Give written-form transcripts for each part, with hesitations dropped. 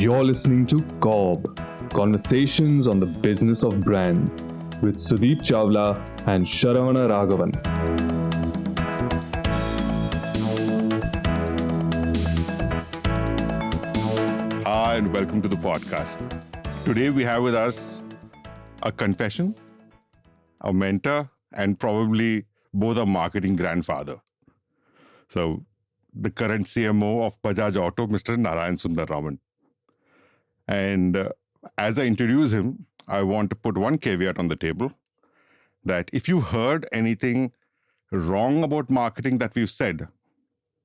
You're listening to CoBB, Conversations on the Business of Brands, with Sudeep Chawla and Sharan Raghavan. Hi, and welcome to the podcast. Today we have with us a confession, a mentor, and probably both a marketing grandfather. So, the current CMO of Bajaj Auto, Mr. Narayan Sundararaman. And as I introduce him, I want to put one caveat on the table that if you heard anything wrong about marketing that we've said,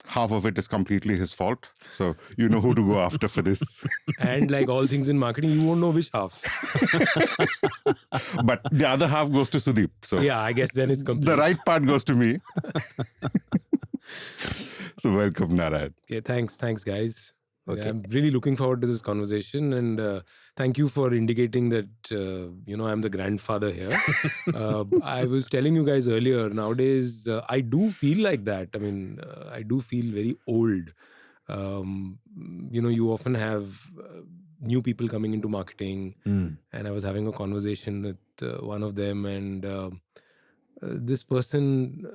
half of it is completely his fault. So you know who to go after for this. And like all things in marketing, you won't know which half. But the other half goes to Sudeep. So Yeah, I guess then it's complete. the right part goes to me. So welcome, Narayan. Okay, thanks, guys. Okay. I'm really looking forward to this conversation, and thank you for indicating that I'm the grandfather here. I was telling you guys earlier. Nowadays, I do feel like that. I mean, I do feel very old. You often have new people coming into marketing, and I was having a conversation with one of them, and this person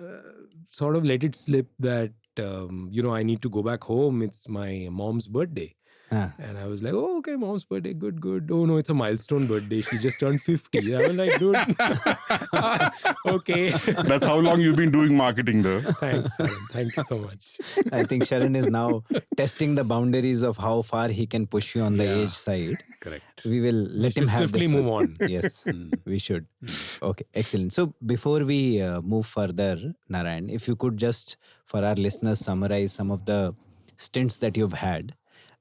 sort of let it slip that I need to go back home. It's my mom's birthday. And I was like, oh, okay, mom's birthday, good. Oh, no, it's a milestone birthday. She just turned 50. I was like, dude, okay. That's how long you've been doing marketing, though. Thanks, Sharan. Thank you so much. I think Sharan is now testing the boundaries of how far he can push you on the age side. Correct. We will let him have swiftly this move one. on. Yes, we should. Okay, excellent. So before we move further, Narayan, if you could just, for our listeners, summarize some of the stints that you've had,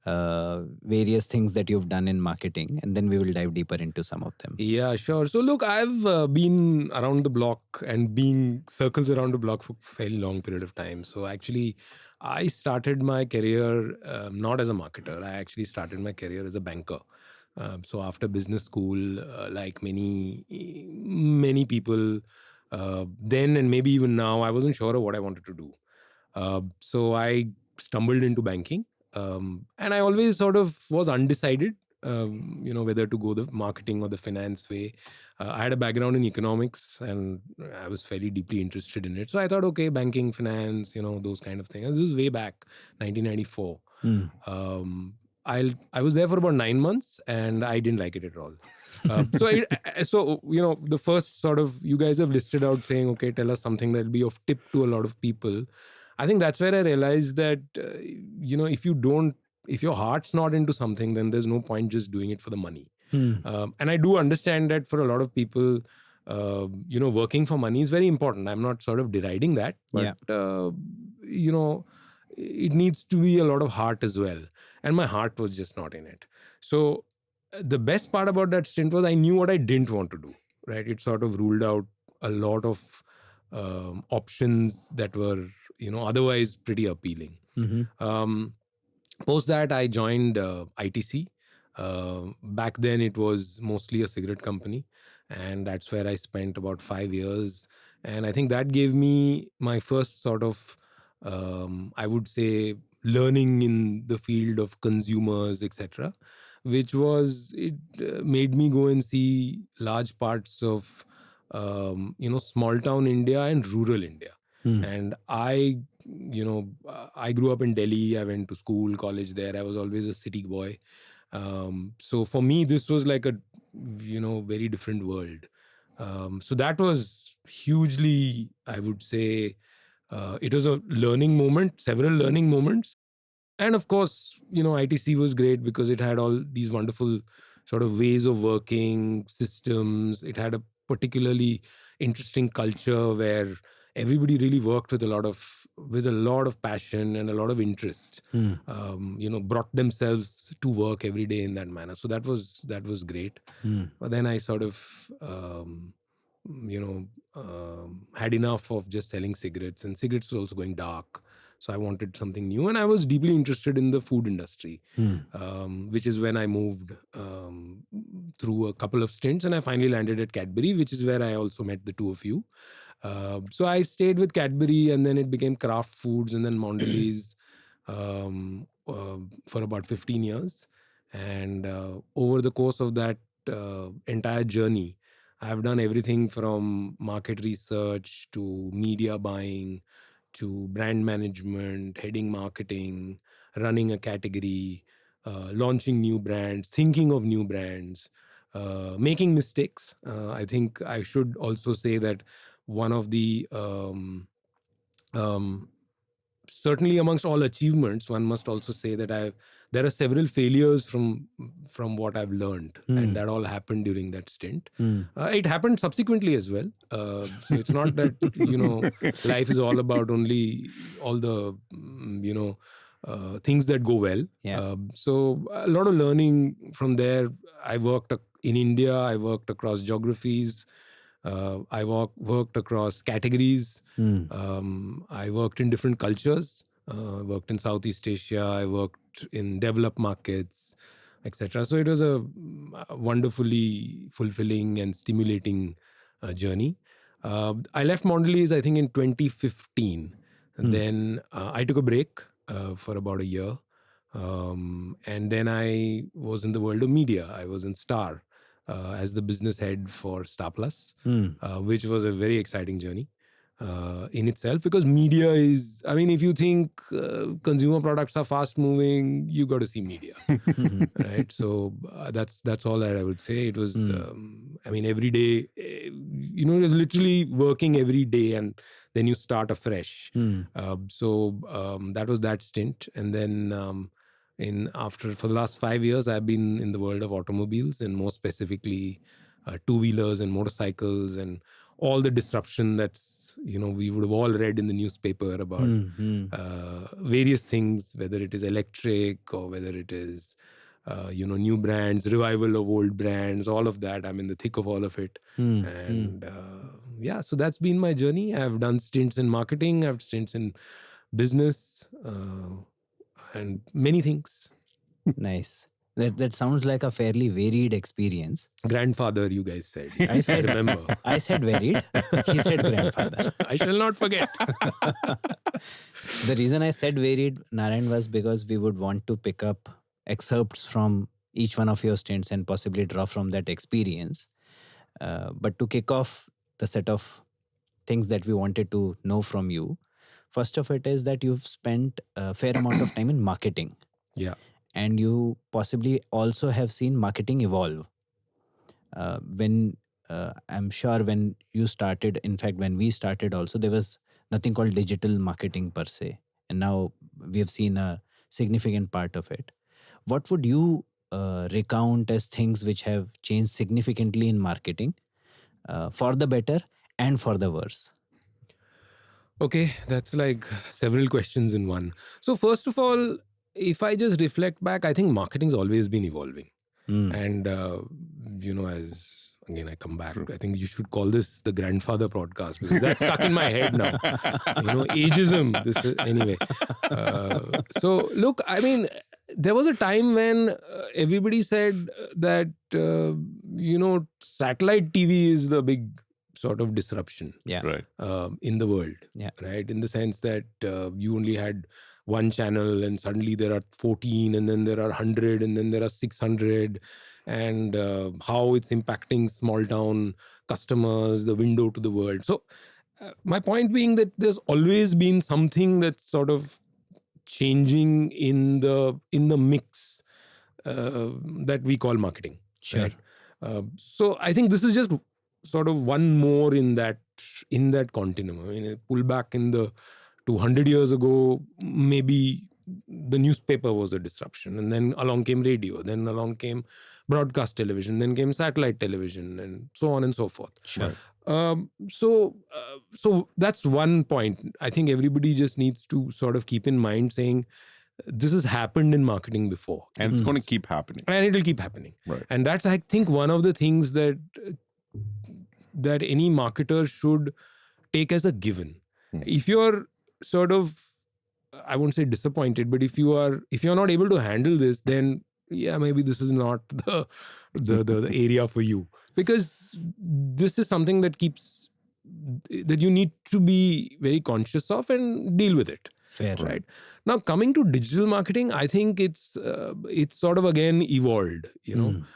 various things that you've done in marketing, and then we will dive deeper into some of them. Yeah, sure. So look, I've been around the block and being circles around the block for a fairly long period of time. So actually, I started my career not as a marketer. I actually started my career as a banker. So after business school, like many people then and maybe even now, I wasn't sure of what I wanted to do. So I stumbled into banking. And I always sort of was undecided, whether to go the marketing or the finance way. I had a background in economics and I was fairly deeply interested in it. So I thought, okay, banking, finance, those kind of things. And this is way back, 1994. I was there for about 9 months and I didn't like it at all. So the first sort of, you guys have listed out saying, okay, tell us something that'll be of tip to a lot of people. I think that's where I realized that, if your heart's not into something, then there's no point just doing it for the money. And I do understand that for a lot of people, working for money is very important. I'm not sort of deriding that, but, it needs to be a lot of heart as well. And my heart was just not in it. So the best part about that stint was I knew what I didn't want to do, right? It sort of ruled out a lot of options that were, otherwise pretty appealing. Post that, I joined ITC. Back then, it was mostly a cigarette company. And that's where I spent about 5 years. And I think that gave me my first sort of, I would say, learning in the field of consumers, etc., which was, it made me go and see large parts of, small town India and rural India. And I grew up in Delhi. I went to school, college there. I was always a city boy. So for me, this was like a, very different world. So that was hugely, I would say, it was a learning moment, several learning moments. And of course, ITC was great because it had all these wonderful sort of ways of working, systems. It had a particularly interesting culture where everybody really worked with a lot of passion and a lot of interest. Brought themselves to work every day in that manner. So that was great. But then I sort of had enough of just selling cigarettes, and cigarettes were also going dark. So I wanted something new, and I was deeply interested in the food industry, which is when I moved through a couple of stints, and I finally landed at Cadbury, which is where I also met the two of you. So I stayed with Cadbury, and then it became Kraft Foods, and then Mondelez for about 15 years. And over the course of that entire journey, I've done everything from market research to media buying to brand management, heading marketing, running a category, launching new brands, thinking of new brands, making mistakes. I think I should also say that one of the um, certainly amongst all achievements, one must also say that there are several failures from what I've learned, and that all happened during that stint. It happened subsequently as well. So it's not that life is all about only all the things that go well. Yeah. So a lot of learning from there. I worked in India. I worked across geographies. I worked across categories. I worked in different cultures. Worked in Southeast Asia. I worked in developed markets, etc. So it was a wonderfully fulfilling and stimulating journey. I left Mondelez, I think, in 2015. And then I took a break for about a year. And then I was in the world of media. I was in Star as the business head for Star Plus, which was a very exciting journey in itself, because media is, I mean, if you think consumer products are fast moving, you got to see media, right? So that's all that I would say. It was, I mean, every day, it was literally working every day, and then you start afresh. So that was that stint. And then for the last 5 years, I've been in the world of automobiles, and more specifically two-wheelers and motorcycles, and all the disruption that's, we would have all read in the newspaper about various things, whether it is electric or whether it is new brands, revival of old brands, all of that. I'm in the thick of all of it. And so that's been my journey. I've done stints in marketing, I've stints in business, and many things. Nice. That sounds like a fairly varied experience. Grandfather, you guys said. I said, remember. I said varied. He said grandfather. I shall not forget. The reason I said varied, Narayan, was because we would want to pick up excerpts from each one of your stints and possibly draw from that experience. But to kick off the set of things that we wanted to know from you, first of it is that you've spent a fair amount of time in marketing. Yeah. And you possibly also have seen marketing evolve. I'm sure when you started, in fact, when we started also, there was nothing called digital marketing per se. And now we have seen a significant part of it. What would you recount as things which have changed significantly in marketing for the better and for the worse? Okay, that's like several questions in one. So first of all, if I just reflect back, I think marketing's always been evolving. And, as again I come back, I think you should call this the grandfather podcast, because that's stuck in my head now. Ageism. Anyway. So look, I mean, there was a time when everybody said that, satellite TV is the big sort of disruption Right. in the world. Yeah. Right. In the sense that you only had one channel, and suddenly there are 14, and then there are 100, and then there are 600, and how it's impacting small town customers, the window to the world. So my point being that there's always been something that's sort of changing in the mix that we call marketing. Sure. Right? So I think this is just sort of one more in that continuum. I mean, pull back to 100 years ago, maybe the newspaper was a disruption, and then along came radio, then along came broadcast television, then came satellite television, and so on and so forth. Sure. So that's one point. I think everybody just needs to sort of keep in mind, saying this has happened in marketing before, And it's going to keep happening. and it will keep happening. Right. And that's, I think, one of the things that any marketer should take as a given. If you're sort of, I won't say disappointed, but if you're not able to handle this, then maybe this is not the area for you, because this is something that you need to be very conscious of and deal with it. Fair. right? Now, coming to digital marketing, I think it's sort of again evolved.